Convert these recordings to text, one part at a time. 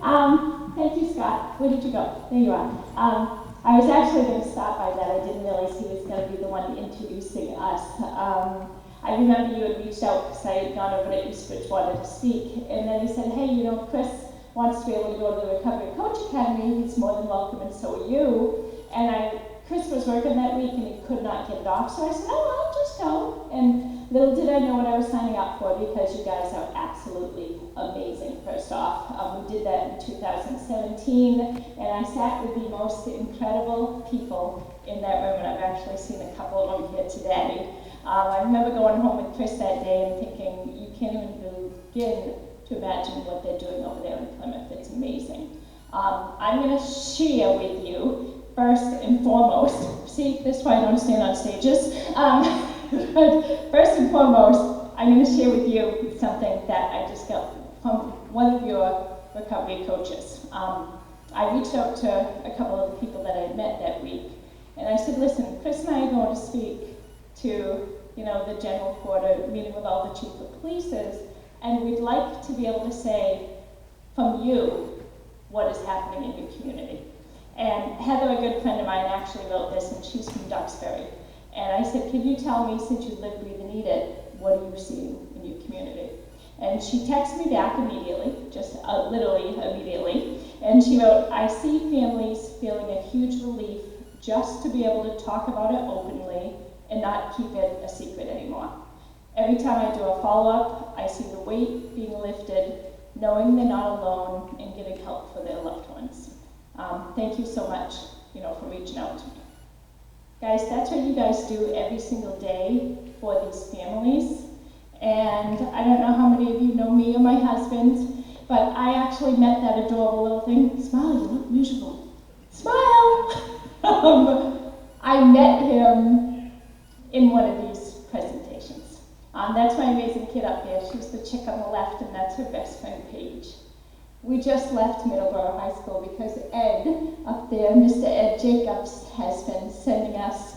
Thank you, Scott. Where did you go? There you are. I was actually going to start by that. I didn't realize he was going to be the one introducing us. I remember you had reached out because I had gone over to East Bridgewater to speak, and then he said, hey, you know, Chris wants to be able to go to the Recovery Coach Academy. He's more than welcome, and so are you. And Chris was working that week, and he could not get it off, so I said, oh, I'll just go. And little did I know what I was signing up for, because you guys are absolutely amazing, first off. We did that in 2017, and I sat with the most incredible people in that room, and I've actually seen a couple of them here today. I remember going home with Chris that day and thinking, you can't even begin to imagine what they're doing over there in Plymouth. It's amazing. I'm going to share with you, first and foremost, see, this is why I don't stand on stages. But first and foremost, I'm going to share with you something that I just got from one of your recovery coaches. I reached out to a couple of the people that I met that week, and I said, listen, Chris and I are going to speak to, you know, the general quarter, meeting with all the chief of polices, and we'd like to be able to say from you what is happening in your community. And Heather, a good friend of mine, actually wrote this, and she's from Duxbury. And I said, can you tell me, since you live, breathe, and eat it, what are you seeing in your community? And she texted me back immediately, just literally immediately, and she wrote, I see families feeling a huge relief just to be able to talk about it openly and not keep it a secret anymore. Every time I do a follow-up, I see the weight being lifted, knowing they're not alone and getting help for their loved ones. Thank you so much, you know, for reaching out to me. Guys, that's what you guys do every single day for these families. And I don't know how many of you know me or my husband, but I actually met that adorable little thing. Smile, you look miserable. Smile! I met him in one of these presentations. That's my amazing kid up there. She's the chick on the left, and that's her best friend, Paige. We just left Middleborough High School because Ed up there, Mr. Ed Jacobs, has been sending us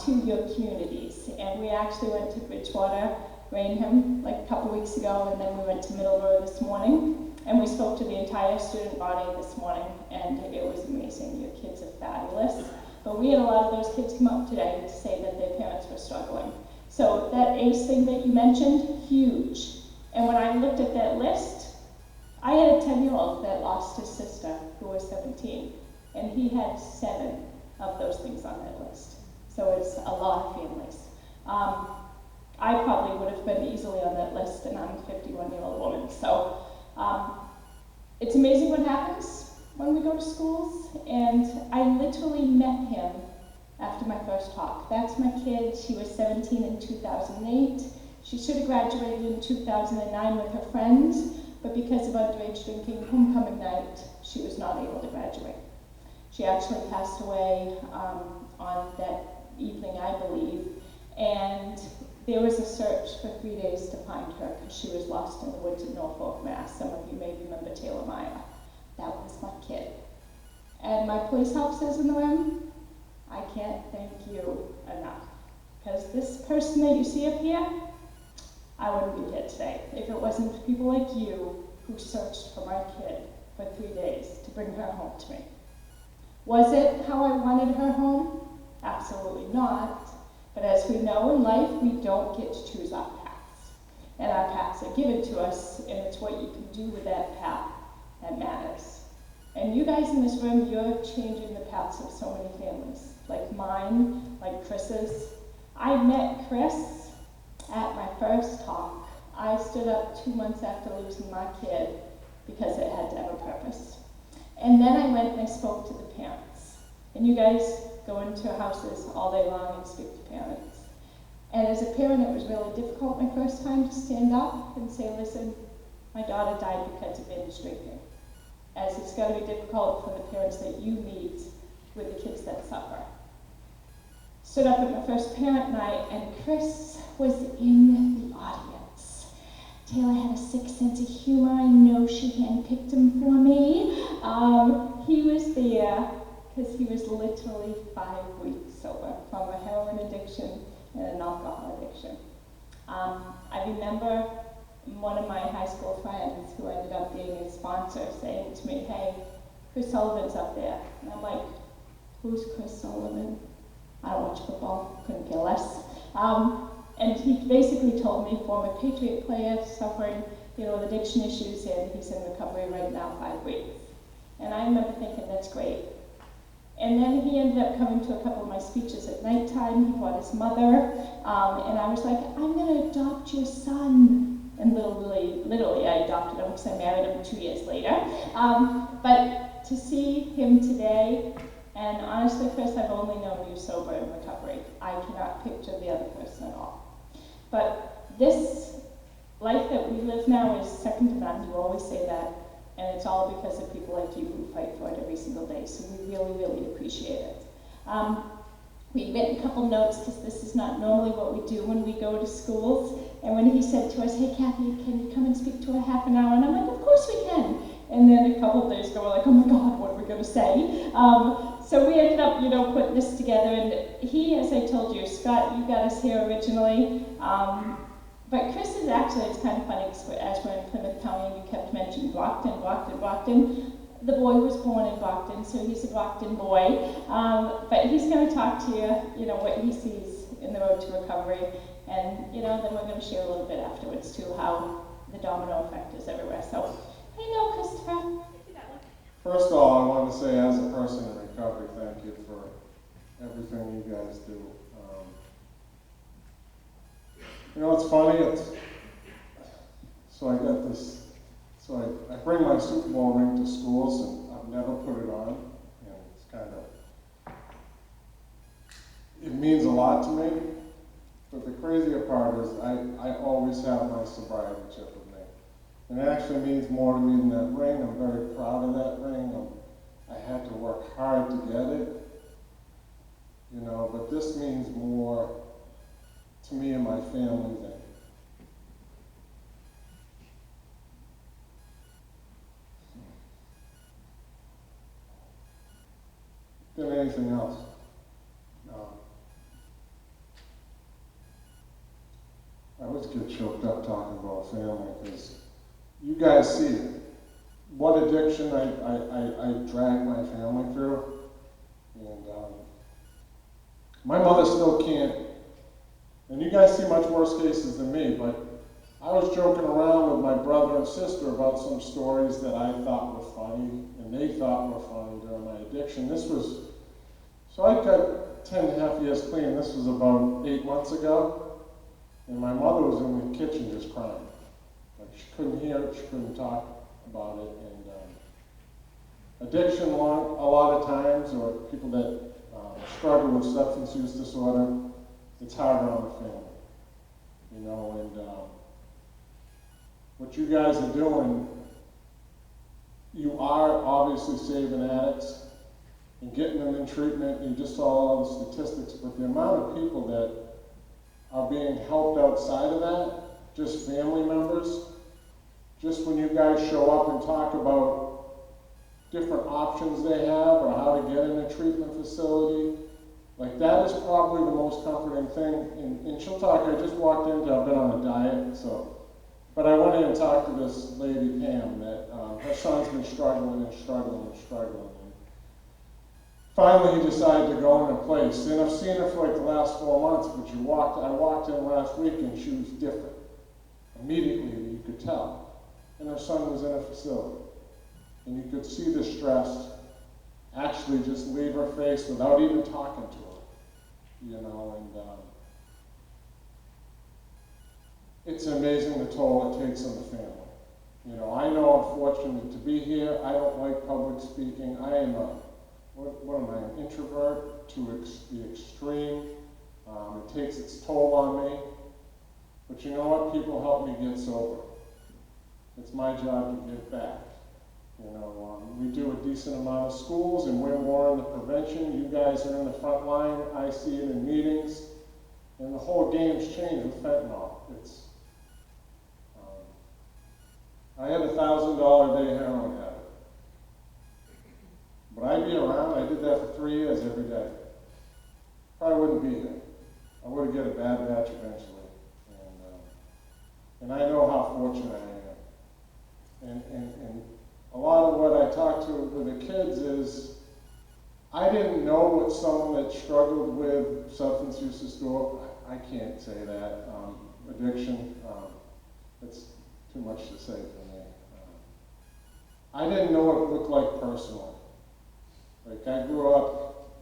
to your communities. And we actually went to Bridgewater, Rainham, like a couple weeks ago, and then we went to Middleborough this morning. And we spoke to the entire student body this morning, and it was amazing. Your kids are fabulous. But we had a lot of those kids come up today to say that their parents were struggling. So that ACE thing that you mentioned, huge. And when I looked at that list, I had a 10-year-old that lost his sister, who was 17, and he had 7 of those things on that list. So it's a lot of families. I probably would have been easily on that list, and I'm a 51-year-old woman. So it's amazing what happens when we go to schools, and I literally met him after my first talk. That's my kid. She was 17 in 2008. She should have graduated in 2009 with her friends, but because of underage drinking homecoming night, she was not able to graduate. She actually passed away on that evening, I believe, and there was a search for 3 days to find her because she was lost in the woods in Norfolk, Mass. Some of you may remember Taylor Meyer. That was my kid. And my police officers in the room, I can't thank you enough. Because this person that you see up here, I wouldn't be here today if it wasn't for people like you who searched for my kid for 3 days to bring her home to me. Was it how I wanted her home? Absolutely not. But as we know in life, we don't get to choose our paths. And our paths are given to us, and it's what you can do with that path that matters. And you guys in this room, you're changing the paths of so many families, like mine, like Chris's. I met Chris at my first talk. I stood up 2 months after losing my kid because it had to have a purpose. And then I went and I spoke to the parents. And you guys go into houses all day long and speak to parents. And as a parent, it was really difficult my first time to stand up and say, listen, my daughter died because of binge drinking. As it's going to be difficult for the parents that you meet with the kids that suffer. Stood up at my first parent night, and Chris was in the audience. Taylor had a sick sense of humor. I know she handpicked him for me. He was there because he was literally 5 weeks sober from a heroin addiction and an alcohol addiction. I remember one of my high school friends who ended up being his sponsor saying to me, hey, Chris Sullivan's up there. And I'm like, who's Chris Sullivan? I don't watch football, couldn't care less. And he basically told me, former Patriot player, suffering, with addiction issues, and he's in recovery right now, 5 weeks. And I remember thinking, that's great. And then he ended up coming to a couple of my speeches at nighttime. He brought his mother, and I was like, I'm gonna adopt your son. And literally I adopted him because I married him 2 years later. But to see him today, and honestly, Chris, I've only known you sober in recovery. I cannot picture the other person at all. But this life that we live now is second to none. You always say that. And it's all because of people like you who fight for it every single day. So we really, really appreciate it. We written a couple notes because this is not normally what we do when we go to schools. And when he said to us, hey, Kathy, can you come and speak to a half an hour? And I'm like, of course we can. And then a couple of days ago, we're like, oh my God, what are we going to say? So we ended up, putting this together. And he, as I told you, Scott, you got us here originally. But Chris is actually, it's kind of funny, as we're in Plymouth County, and you kept mentioning Brockton. The boy was born in Brockton, so he's a Brockton boy. But he's going to talk to you, what he sees in the road to recovery. And, then we're going to share a little bit afterwards, too, how the domino effect is everywhere. So, here you go, Christopher. First of all, I want to say, as a person in recovery, thank you for everything you guys do. It's funny, I bring my Super Bowl ring to schools, and I've never put it on, and it's kind of, it means a lot to me, but the crazier part is I always have my sobriety chip with me, and it actually means more to me than that ring. I'm very proud of that ring. I had to work hard to get it, but this means more to me and my family than anything else. I always get choked up talking about family because you guys see it. What addiction I drag my family through. And my mother still can't. And you guys see much worse cases than me, but I was joking around with my brother and sister about some stories that I thought were funny, and they thought were funny during my addiction. So I got 10 and a half years clean. This was about 8 months ago, and my mother was in the kitchen just crying. Like, she couldn't hear it, she couldn't talk about it, and addiction, a lot of times, or people that struggle with substance use disorder, it's harder on the family, and what you guys are doing, you are obviously saving addicts and getting them in treatment. You just saw all the statistics, but the amount of people that are being helped outside of that, just family members, just when you guys show up and talk about different options they have or how to get in a treatment facility, like that is probably the most comforting thing. And she'll talk, I just walked into, I've been on a diet, but I went in and talked to this lady, Pam, that her son's been struggling. And finally he decided to go into place. And I've seen her for like the last 4 months, but I walked in last week and she was different. Immediately you could tell. And her son was in a facility. And you could see the stress actually just leave her face without even talking to her. It's amazing the toll it takes on the family. I know I'm fortunate to be here. I don't like public speaking. I am what am I, an introvert to the extreme. It takes its toll on me. But you know what? People help me get sober. It's my job to give back. We do a decent amount of schools, and we're more in the prevention. You guys are in the front line. I see it in meetings. And the whole game's changed with fentanyl. I had a $1,000 a day heroin habit. But I'd be around. I did that for 3 years every day. Probably wouldn't be here. I would have get a bad batch eventually. And I know how fortunate I am. And a lot of what I talk to with the kids is, I didn't know what someone that struggled with substance use disorder, I can't say that, addiction, it's too much to say for me. I didn't know what it looked like personally. Like, I grew up,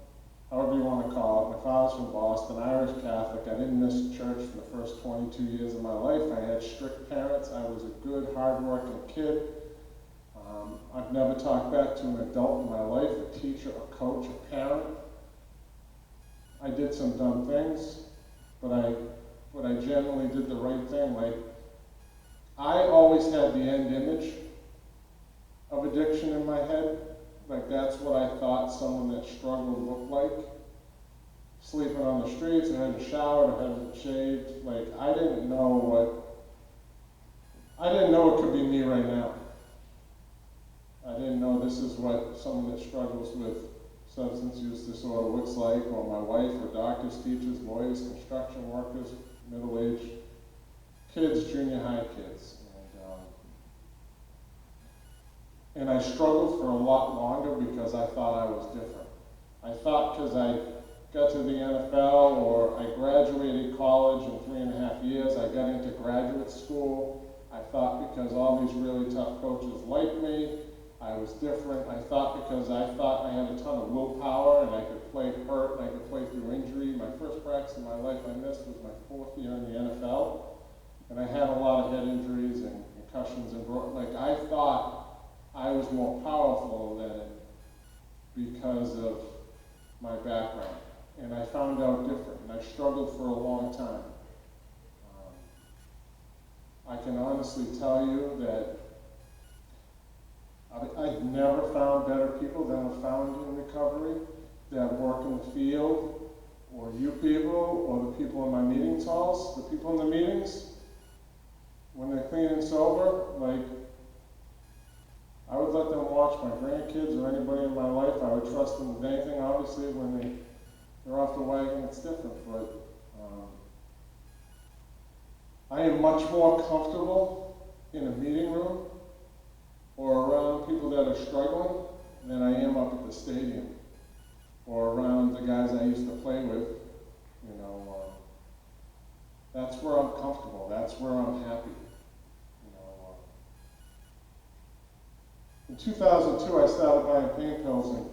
however you want to call it, my father's from Boston, Irish Catholic. I didn't miss church for the first 22 years of my life. I had strict parents. I was a good, hard-working kid. I've never talked back to an adult in my life, a teacher, a coach, a parent. I did some dumb things, but I generally did the right thing. Like, I always had the end image of addiction in my head. Like, that's what I thought someone that struggled looked like. Sleeping on the streets, I hadn't showered, I hadn't shaved. Like, I didn't know it could be me right now. I didn't know this is what someone that struggles with substance use disorder looks like, or my wife, or doctors, teachers, lawyers, construction workers, middle-aged kids, junior high kids. And I struggled for a lot longer because I thought I was different. I thought because I got to the NFL or I graduated college in 3.5 years, I got into graduate school. I thought because all these really tough coaches liked me, I was different. I thought because I thought I had a ton of willpower and I could play hurt and I could play through injury. My first practice in my life I missed was my 4th year in the NFL. And I had a lot of head injuries and concussions and I thought I was more powerful than it because of my background. And I found out different, and I struggled for a long time. I can honestly tell you that I've never found better people than I've found in recovery that work in the field, or you people, or the people in my meetings halls. The people in the meetings, when they're clean and sober, like, I would let them watch my grandkids or anybody in my life. I would trust them with anything. Obviously, when they're off the wagon, it's different. But I am much more comfortable in a meeting room or around people that are struggling than I am up at the stadium or around the guys I used to play with. You know, that's where I'm comfortable. That's where I'm happy. In 2002, I started buying pain pills, and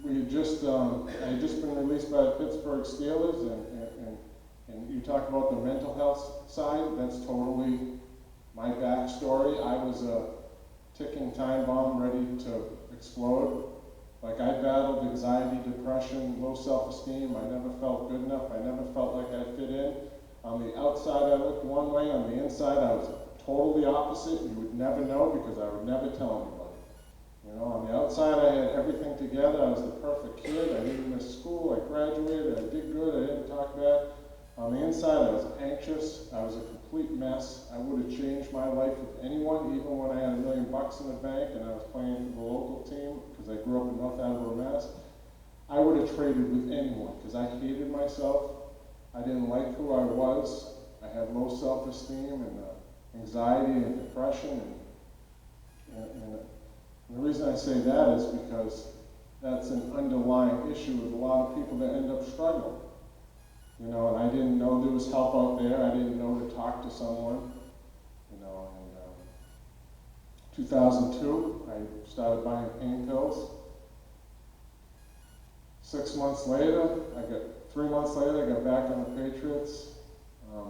we had I had just been released by the Pittsburgh Steelers, and you talk about the mental health side, that's totally my backstory. I was a ticking time bomb ready to explode. Like, I battled anxiety, depression, low self-esteem. I never felt good enough. I never felt like I fit in. On the outside, I looked one way. On the inside, I was totally opposite. You would never know because I would never tell anybody. You know, on the outside I had everything together. I was the perfect kid. I didn't miss school. I graduated. I did good. I didn't talk bad. On the inside I was anxious. I was a complete mess. I would have changed my life with anyone, even when I had $1 million in the bank and I was playing for the local team because I grew up in North Attleboro, Mass. I would have traded with anyone because I hated myself. I didn't like who I was. I had low self-esteem and anxiety and depression, and the reason I say that is because that's an underlying issue with a lot of people that end up struggling. You know, and I didn't know there was help out there. I didn't know to talk to someone. You know, in 2002, I started buying pain pills. 3 months later, I got back on the Patriots.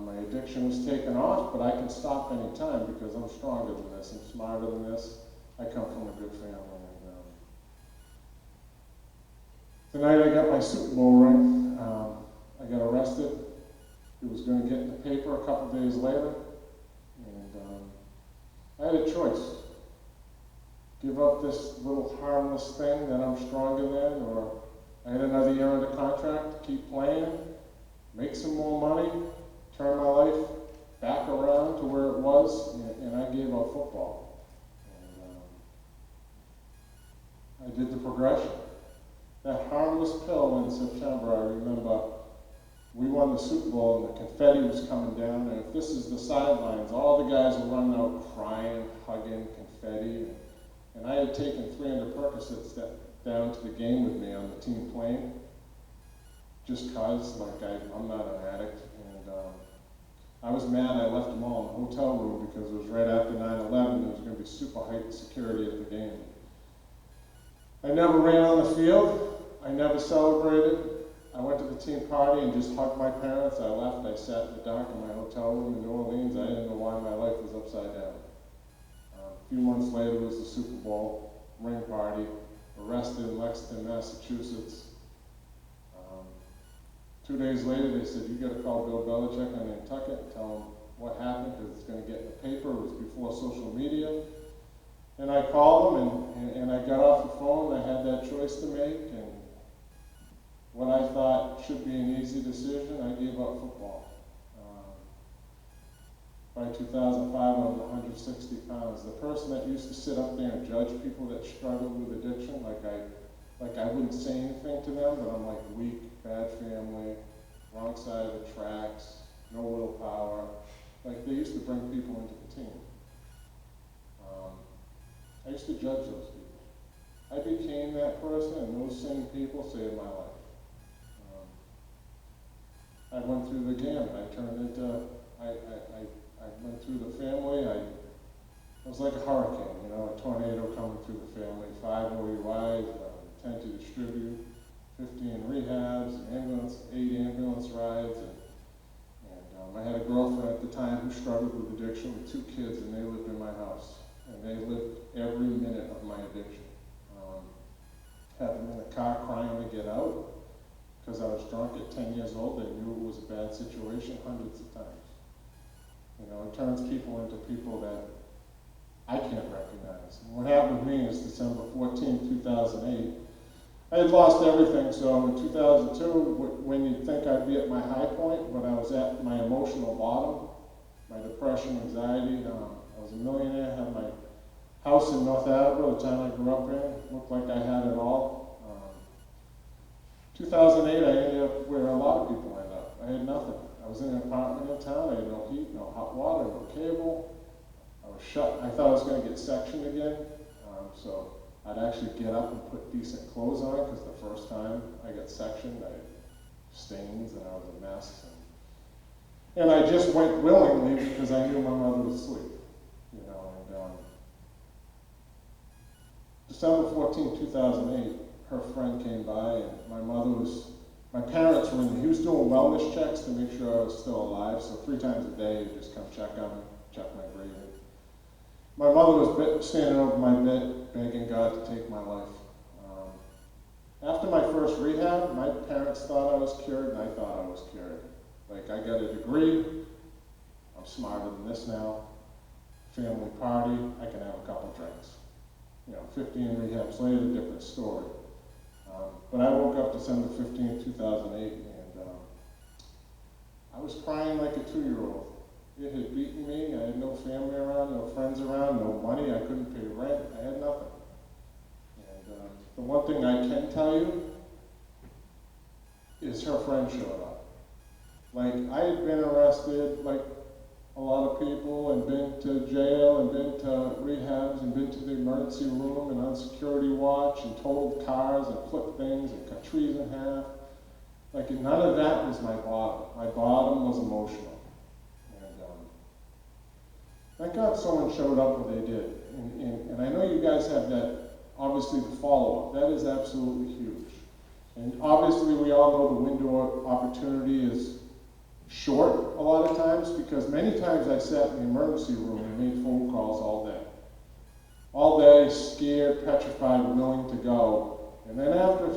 My addiction was taken off, but I can stop any time because I'm stronger than this. I'm smarter than this. I come from a good family. And, tonight I got my Super Bowl ring. I got arrested. It was going to get in the paper a couple days later. And I had a choice. Give up this little harmless thing that I'm stronger than, or I had another year under contract, keep playing, make some more money, turn my life back around to where it was, and I gave up football. And I did the progression. That harmless pill in September, I remember we won the Super Bowl and the confetti was coming down, and if this is the sidelines, all the guys were running out crying, hugging, confetti, and I had taken 300 Percocets down to the game with me on the team plane, just cause, like I'm not an addict, and I was mad I left them all in the hotel room because it was right after 9/11, there was going to be super heightened security at the game. I never ran on the field, I never celebrated. I went to the team party and just hugged my parents. I left, I sat in the dark in my hotel room in New Orleans. I didn't know why my life was upside down. A few months later was the Super Bowl ring party, arrested in Lexington, Massachusetts. 2 days later they said, you gotta call Bill Belichick on Nantucket and tell him what happened because it's gonna get in the paper. It was before social media. And I called him and I got off the phone. I had that choice to make, and what I thought should be an easy decision, I gave up football. By 2005, I was 160 pounds. The person that used to sit up there and judge people that struggled with addiction, like I wouldn't say anything to them, but I'm like weak, bad family, wrong side of the tracks, no willpower. Like they used to bring people into the team. I used to judge those people. I became that person, and those same people saved my life. I went through the gamut. I went through the family. It was like a hurricane, a tornado coming through the family. 5 OUIs, 10 to distribute, 15 rehabs, 8 ambulance rides, and I had a girlfriend at the time who struggled with addiction with 2 kids, and they lived in my house, and they lived every minute of my addiction. Had them in the car crying to get out. Because I was drunk at 10 years old, they knew it was a bad situation hundreds of times. It turns people into people that I can't recognize. And what happened with me is December 14, 2008. I had lost everything, so in 2002, when you'd think I'd be at my high point, when I was at my emotional bottom, my depression, anxiety, I was a millionaire, had my house in North Attleboro, the town I grew up in, looked like I had it all. 2008, I ended up where a lot of people end up. I had nothing. I was in an apartment in town. I had no heat, no hot water, no cable. I was shut. I thought I was going to get sectioned again. So I'd actually get up and put decent clothes on because the first time I got sectioned, I had stains and I was a mess. And I just went willingly because I knew my mother was asleep. December 14, 2008, her friend came by, and my parents were in, he was doing wellness checks to make sure I was still alive, so 3 times a day he'd just come check on me, check my breathing. My mother was standing over my bed, begging God to take my life. After my first rehab, my parents thought I was cured, and I thought I was cured. Like, I got a degree, I'm smarter than this now, family party, I can have a couple drinks. 15 rehabs later, different story. But I woke up December 15, 2008, and I was crying like a 2-year-old. It had beaten me. I had no family around, no friends around, no money. I couldn't pay rent. I had nothing. And the one thing I can tell you is her friend showed up. Like, I had been arrested, like a lot of people, and been to jail, and been to rehabs, and been to the emergency room, and on security watch, and totaled cars, and flipped things, and cut trees in half. Like, none of that was my bottom. My bottom was emotional. And thank God someone showed up when they did. And I know you guys have that, obviously, the follow-up. That is absolutely huge. And obviously, we all know the window of opportunity is short a lot of times, because many times I sat in the emergency room and made phone calls all day. All day, scared, petrified, willing to go. And then after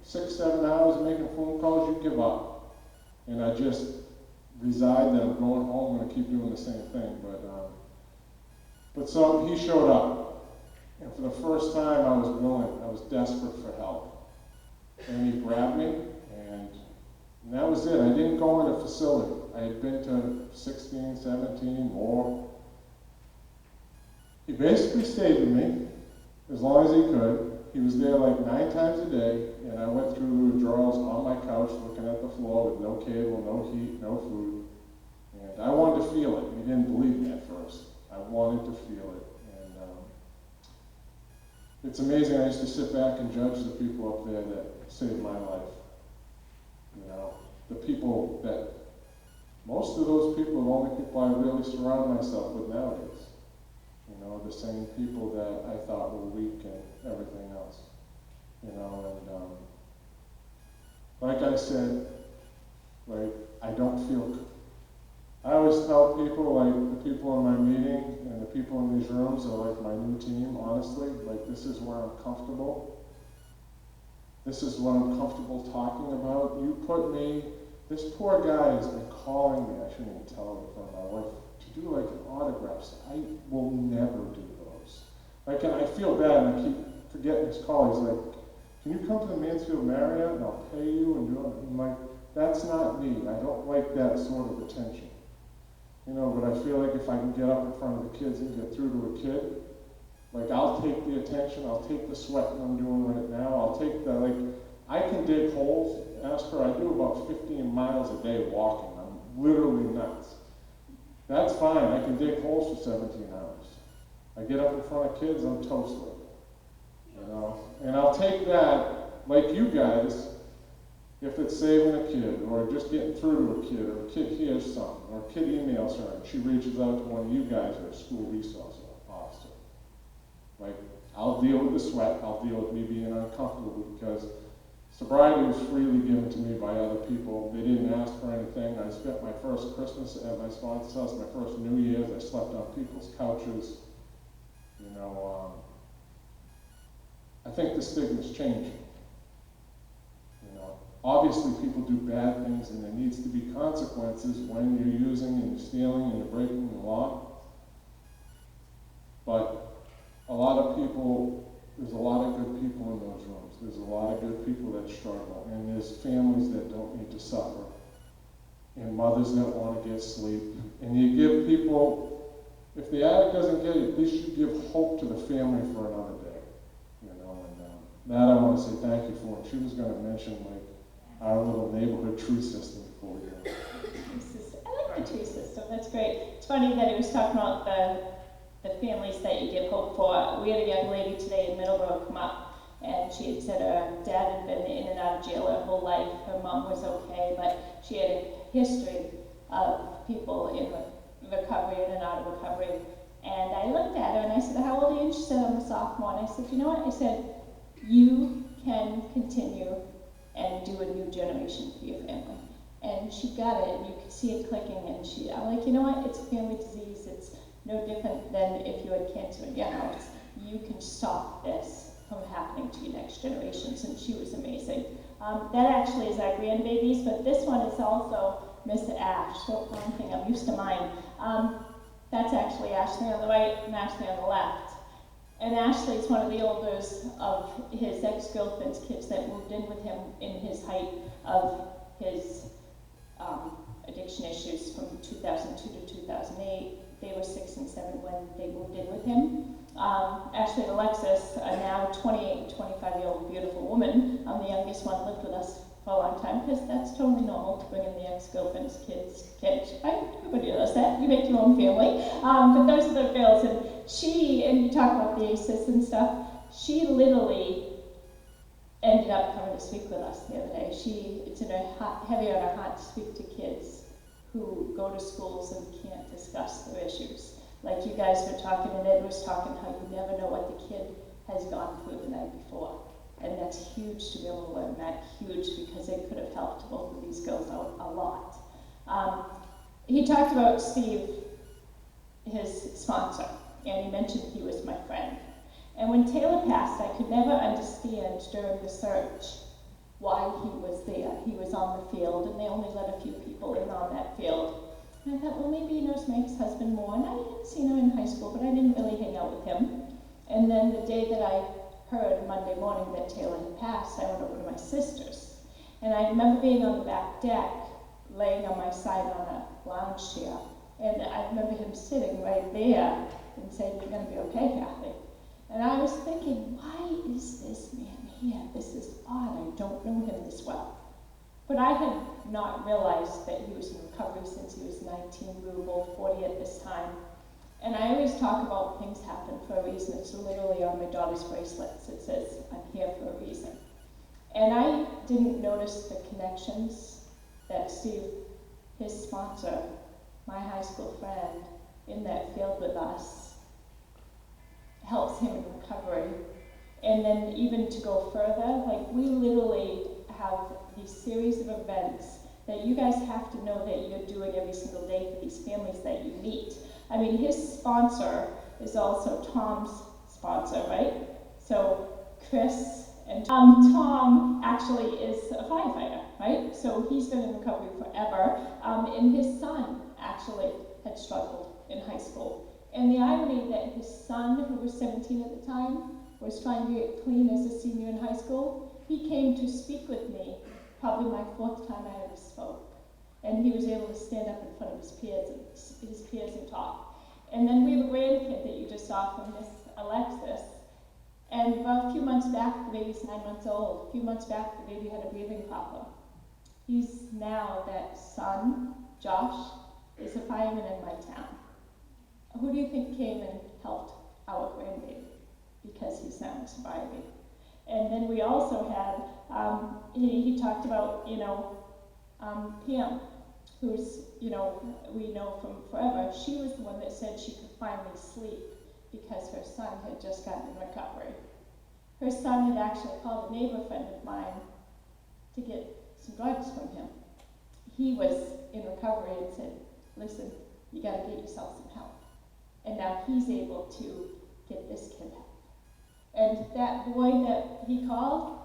6-7 hours of making phone calls, you give up. And I just resigned that I'm going home, I'm going to keep doing the same thing. But so he showed up. And for the first time, I was willing. I was desperate for help. And he grabbed me, and that was it. I didn't go in a facility. I had been to 16, 17, more. He basically stayed with me as long as he could. he was there like 9 times a day, and I went through the withdrawals on my couch looking at the floor with no cable, no heat, no food. And I wanted to feel it. He didn't believe me at first. I wanted to feel it. And it's amazing. I used to sit back and judge the people up there that saved my life. You know, the people that, most of those people are the only people I really surround myself with nowadays. You know, the same people that I thought were weak and everything else. You know, and like I said, like, I don't feel, I always tell people, like, the people in my meeting and the people in these rooms are like my new team, honestly. Like, this is where I'm comfortable. This is what I'm comfortable talking about. You put me, this poor guy has been calling me, I shouldn't even tell her in front of my wife, to do like an autographs. I will never do those. Like, and I feel bad, and I keep forgetting his call. He's like, can you come to the Mansfield Marriott and I'll pay you and do it? I'm like, that's not me. I don't like that sort of attention. You know, but I feel like if I can get up in front of the kids and get through to a kid, like, I'll take the attention, I'll take the sweating I'm doing right now, I'll take the, like, I can dig holes. Ask her, I do about 15 miles a day walking. I'm literally nuts. That's fine, I can dig holes for 17 hours. I get up in front of kids, I'm toast with it. You know? And I'll take that, like you guys, if it's saving a kid, or just getting through to a kid, or a kid hears something, or a kid emails her, and she reaches out to one of you guys, or a school resource officer. Like, I'll deal with the sweat, I'll deal with me being uncomfortable, because sobriety was freely given to me by other people. They didn't ask for anything. I spent my first Christmas at my sponsor's house, my first New Year's. I slept on people's couches. You know, I think the stigma's changing. You know, obviously people do bad things, and there needs to be consequences when you're using and you're stealing and you're breaking the law. But a lot of people, there's a lot of good people in those rooms. There's a lot of good people that struggle, and there's families that don't need to suffer, and mothers that want to get sleep. And you give people, if the addict doesn't get it, at least you give hope to the family for another day. You know, and that I want to say thank you for. And she was going to mention, like, our little neighborhood tree system before we go. I like the tree system. That's great. It's funny that he was talking about the families that you give hope for. We had a young lady today in Middleborough come up, and she had said her dad had been in and out of jail her whole life. Her mom was okay, but she had a history of people in recovery, in and out of recovery. And I looked at her and I said, how old are you? And she said, I'm a sophomore. And I said, you know what? I said, you can continue and do a new generation for your family. And she got it, and you could see it clicking, and I'm like, you know what? It's a family disease. It's no different than if you had cancer in your house. You can stop this from happening to your next generations, and she was amazing. That actually is our grandbabies, but this one is also Mr. Ash, so one thing I'm used to mine. That's actually Ashley on the right and Ashley on the left. And Ashley is one of the oldest of his ex-girlfriend's kids that moved in with him in his height of his addiction issues from 2002 to 2008. They were 6 and 7 when they moved in with him. Ashley and Alexis are now 28 and 25-year-old beautiful women. The youngest one lived with us for a long time, because that's totally normal to bring in the ex-girlfriend's kids. Right? Everybody does that. You make your own family. But those are the girls. And you talk about the ACEs and stuff, she literally ended up coming to speak with us the other day. It's in her heart, heavy on her heart to speak to kids who go to schools and can't discuss their issues. Like you guys were talking, and Ed was talking, how you never know what the kid has gone through the night before. And that's huge to be able to learn that, huge, because it could have helped both of these girls out a lot. He talked about Steve, his sponsor, and he mentioned he was my friend. And when Taylor passed, I could never understand during the search why he was there. He was on the field, and they only let a few people in on that field. And I thought, well, maybe he knows my ex-husband more. And I hadn't seen him in high school, but I didn't really hang out with him. And then the day that I heard Monday morning that Taylor had passed, I went over to my sister's. And I remember being on the back deck, laying on my side on a lounge chair. And I remember him sitting right there and saying, you're going to be okay, Kathy. And I was thinking, why is this man here? This is odd. I don't know him this well. But I had not realized that he was in recovery since he was 19. We were both 40 at this time. And I always talk about things happen for a reason. It's literally on my daughter's bracelets. It says, I'm here for a reason. And I didn't notice the connections that Steve, his sponsor, my high school friend, in that field with us, helps him in recovery. And then even to go further, like we literally have these series of events that you guys have to know that you're doing every single day for these families that you meet. I mean, his sponsor is also Tom's sponsor, right? So Chris and Tom actually is a firefighter, right? So he's been in recovery forever. And his son actually had struggled in high school. And the irony that his son, who was 17 at the time, was trying to get clean as a senior in high school, he came to speak with me, probably my 4th time I ever spoke. And he was able to stand up in front of his peers and talk. And then we have a grandkid that you just saw from Miss Alexis. And about a few months back, the baby's 9 months old. A few months back, the baby had a breathing problem. He's now, that son, Josh, is a fireman in my town. Who do you think came and helped our grandbaby? Because he's now surviving. And then we also had, he talked about, Pam, who's, we know from forever. She was the one that said she could finally sleep because her son had just gotten in recovery. Her son had actually called a neighbor friend of mine to get some drugs from him. He was in recovery and said, listen, you gotta get yourself some help. And now he's able to get this kid help. And that boy that he called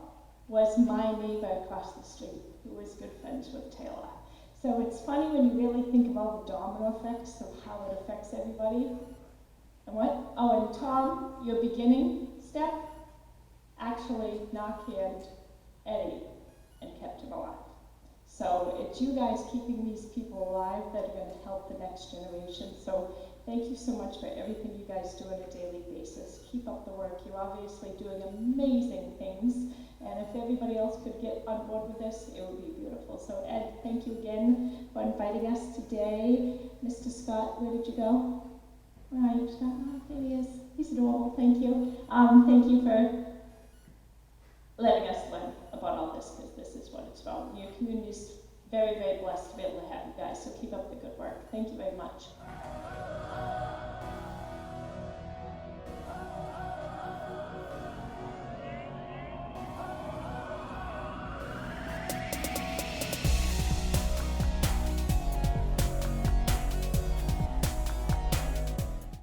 was my neighbor across the street, who was good friends with Taylor. So it's funny when you really think about the domino effects of how it affects everybody. And what? Oh, and Tom, your beginning step actually knock-handed Eddie and kept him alive. So it's you guys keeping these people alive that are going to help the next generation. So thank you so much for everything you guys do on a daily basis. Keep up the work. You're obviously doing amazing things. And if everybody else could get on board with this, it would be beautiful. So Ed, thank you again for inviting us today. Mr. Scott, where did you go? Where are you, Scott? Oh, there he is. He's adorable. Thank you. Thank you for letting us learn about all this, because this is what it's about. Your community's very, very blessed to be able to have you guys. So keep up the good work. Thank you very much.